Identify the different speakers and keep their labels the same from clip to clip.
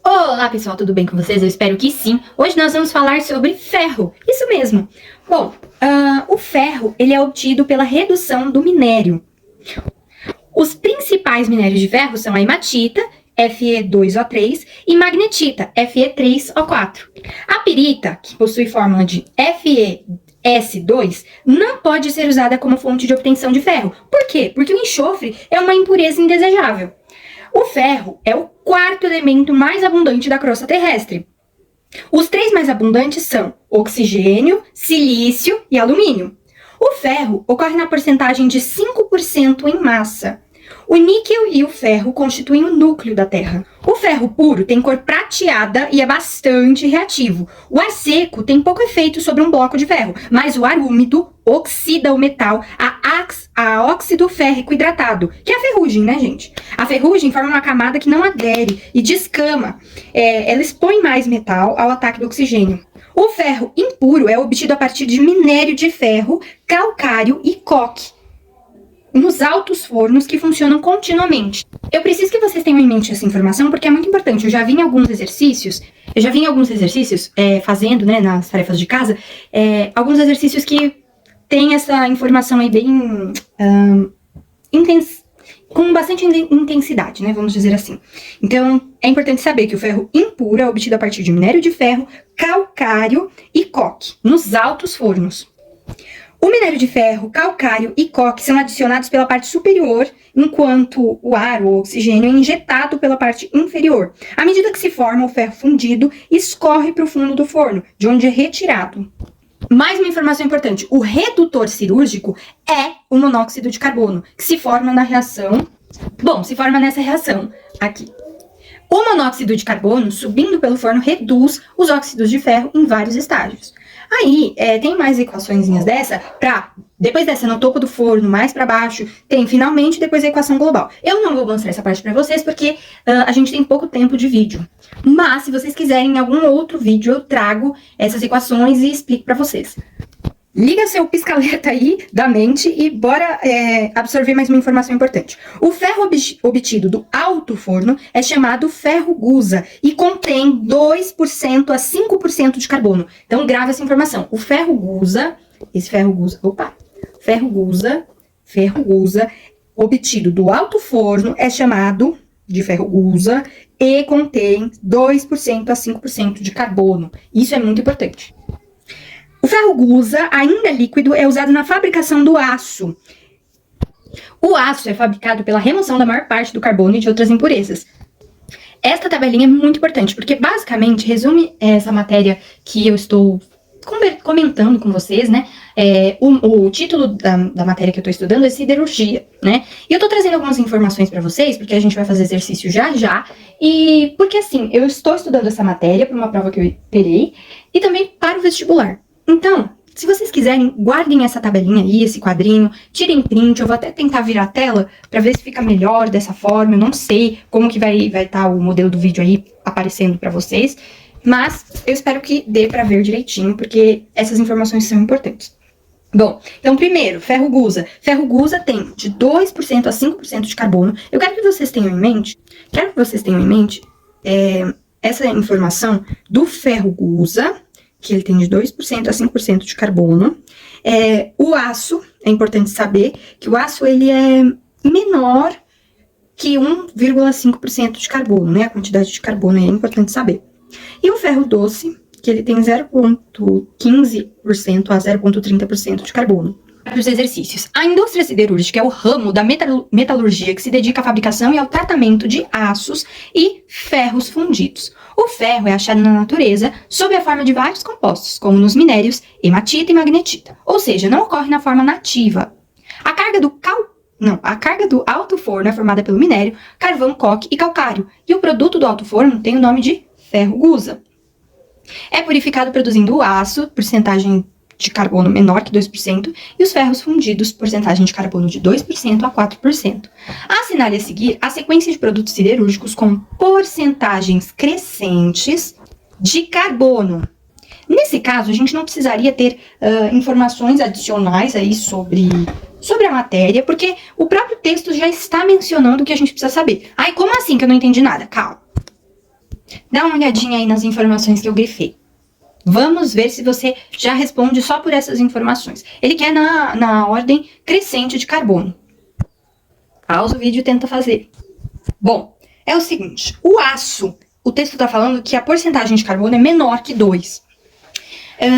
Speaker 1: Olá pessoal, tudo bem com vocês? Eu espero que sim. Hoje nós vamos falar sobre ferro, isso mesmo. Bom, o ferro ele é obtido pela redução do minério. Os principais minérios de ferro são a hematita, Fe2O3, e magnetita, Fe3O4. A pirita, que possui fórmula de FeS2, não pode ser usada como fonte de obtenção de ferro. Por quê? Porque o enxofre é uma impureza indesejável. O ferro é o quarto elemento mais abundante da crosta terrestre. Os três mais abundantes são oxigênio, silício e alumínio. O ferro ocorre na porcentagem de 5% em massa. O níquel e o ferro constituem o núcleo da Terra. O ferro puro tem cor prateada e é bastante reativo. O ar seco tem pouco efeito sobre um bloco de ferro, mas o ar úmido oxida o metal a óxido férrico hidratado, que é a ferrugem, né, gente? A ferrugem forma uma camada que não adere e descama. Ela expõe mais metal ao ataque do oxigênio. O ferro impuro é obtido a partir de minério de ferro, calcário e coque, nos altos fornos que funcionam continuamente. Eu preciso que vocês tenham em mente essa informação porque é muito importante. Eu já vi em alguns exercícios fazendo, né, nas tarefas de casa, alguns exercícios que tem essa informação aí bem com bastante intensidade, né, vamos dizer assim. Então, é importante saber que o ferro impuro é obtido a partir de minério de ferro, calcário e coque, nos altos fornos. O minério de ferro, calcário e coque são adicionados pela parte superior, enquanto o ar ou oxigênio é injetado pela parte inferior. À medida que se forma, o ferro fundido escorre para o fundo do forno, de onde é retirado. Mais uma informação importante, o redutor cirúrgico é o monóxido de carbono, que se forma na reação... se forma nessa reação aqui. O monóxido de carbono, subindo pelo forno, reduz os óxidos de ferro em vários estágios. Aí, tem mais equaçõezinhas dessa, depois dessa, no topo do forno, mais para baixo, tem finalmente depois a equação global. Eu não vou mostrar essa parte para vocês, porque a gente tem pouco tempo de vídeo. Mas, se vocês quiserem, em algum outro vídeo, eu trago essas equações e explico para vocês. Liga seu pisca-alerta aí da mente e bora absorver mais uma informação importante. O ferro obtido do alto forno é chamado ferro gusa e contém 2% a 5% de carbono. Então, grava essa informação. O ferro gusa, ferro gusa obtido do alto forno é chamado de ferro gusa e contém 2% a 5% de carbono. Isso é muito importante. O ferro gusa, ainda líquido, é usado na fabricação do aço. O aço é fabricado pela remoção da maior parte do carbono e de outras impurezas. Esta tabelinha é muito importante, porque basicamente resume essa matéria que eu estou comentando com vocês, né? O título da matéria que eu estou estudando é siderurgia, né? E eu estou trazendo algumas informações para vocês, porque a gente vai fazer exercício já, e porque assim, eu estou estudando essa matéria para uma prova que eu terei, e também para o vestibular. Então, se vocês quiserem, guardem essa tabelinha aí, esse quadrinho, tirem print, eu vou até tentar virar a tela para ver se fica melhor dessa forma, eu não sei como que vai estar o modelo do vídeo aí aparecendo para vocês, mas eu espero que dê para ver direitinho, porque essas informações são importantes. Bom, então primeiro, ferro gusa. Ferro gusa tem de 2% a 5% de carbono. Eu quero que vocês tenham em mente, essa informação do ferro gusa, que ele tem de 2% a 5% de carbono. O aço, é importante saber que o aço ele é menor que 1,5% de carbono, né? A quantidade de carbono é importante saber. E o ferro doce, que ele tem 0,15% a 0,30% de carbono. Para os exercícios. A indústria siderúrgica é o ramo da metalurgia que se dedica à fabricação e ao tratamento de aços e ferros fundidos. O ferro é achado na natureza sob a forma de vários compostos, como nos minérios hematita e magnetita, ou seja, não ocorre na forma nativa. A carga do alto forno é formada pelo minério, carvão, coque e calcário, e o produto do alto forno tem o nome de ferro gusa. É purificado produzindo o aço, porcentagem de carbono menor que 2%, e os ferros fundidos, porcentagem de carbono de 2% a 4%. Assinale a seguir a sequência de produtos siderúrgicos com porcentagens crescentes de carbono. Nesse caso, a gente não precisaria ter informações adicionais aí sobre a matéria, porque o próprio texto já está mencionando o que a gente precisa saber. Ai, como assim que eu não entendi nada? Calma. Dá uma olhadinha aí nas informações que eu grifei. Vamos ver se você já responde só por essas informações. Ele quer na ordem crescente de carbono. Pausa o vídeo e tenta fazer. Bom, é o seguinte, o aço, o texto está falando que a porcentagem de carbono é menor que 2.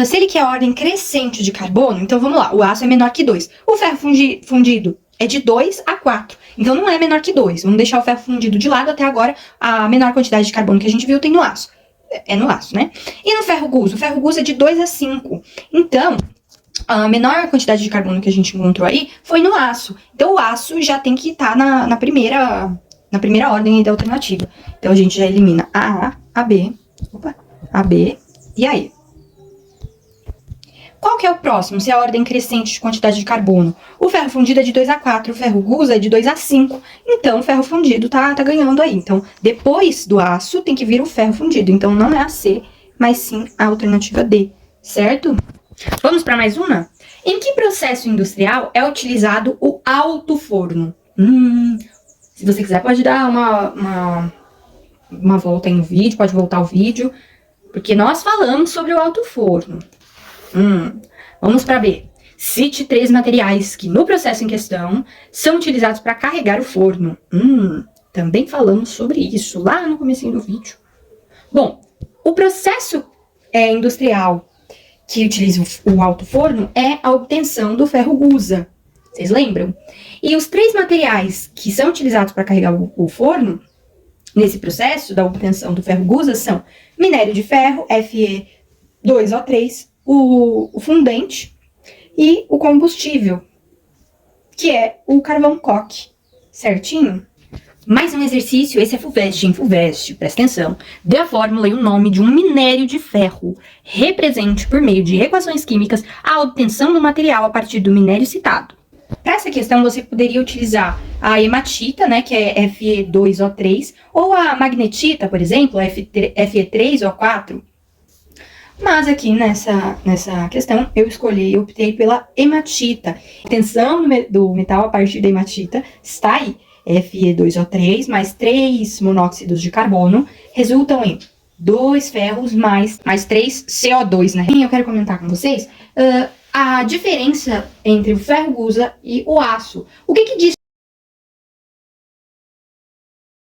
Speaker 1: Se ele quer a ordem crescente de carbono, então vamos lá, o aço é menor que 2. O ferro fundido é de 2 a 4, então não é menor que 2. Vamos deixar o ferro fundido de lado, até agora a menor quantidade de carbono que a gente viu tem no aço. É no aço, né? E no ferro guso? O ferro guso é de 2 a 5. Então, a menor quantidade de carbono que a gente encontrou aí foi no aço. Então, o aço já tem que estar na primeira ordem da alternativa. Então, a gente já elimina a B e a E. Qual que é o próximo, se é a ordem crescente de quantidade de carbono? O ferro fundido é de 2 a 4, o ferro guso é de 2 a 5. Então, o ferro fundido tá ganhando aí. Então, depois do aço, tem que vir o ferro fundido. Então, não é a C, mas sim a alternativa D, certo? Vamos para mais uma? Em que processo industrial é utilizado o alto forno? Se você quiser, pode dar uma volta aí no vídeo, pode voltar o vídeo, porque nós falamos sobre o alto forno. Vamos para B. Cite 3 materiais que no processo em questão são utilizados para carregar o forno. Também falamos sobre isso lá no comecinho do vídeo. Bom, o processo industrial que utiliza o alto forno é a obtenção do ferro gusa. Vocês lembram? E os 3 materiais que são utilizados para carregar o forno nesse processo da obtenção do ferro gusa são minério de ferro, Fe2O3, o fundente e o combustível, que é o carvão coque, certinho? Mais um exercício, esse é FUVEST, presta atenção. Dê a fórmula e o nome de um minério de ferro. Represente, por meio de equações químicas, a obtenção do material a partir do minério citado. Para essa questão, você poderia utilizar a hematita, né, que é Fe2O3, ou a magnetita, por exemplo, Fe3O4. Mas aqui nessa questão eu optei pela hematita. A tensão do metal a partir da hematita está aí. Fe2O3 mais 3 monóxidos de carbono resultam em 2 ferros mais 3 CO2, né? E eu quero comentar com vocês a diferença entre o ferro gusa e o aço. O que diz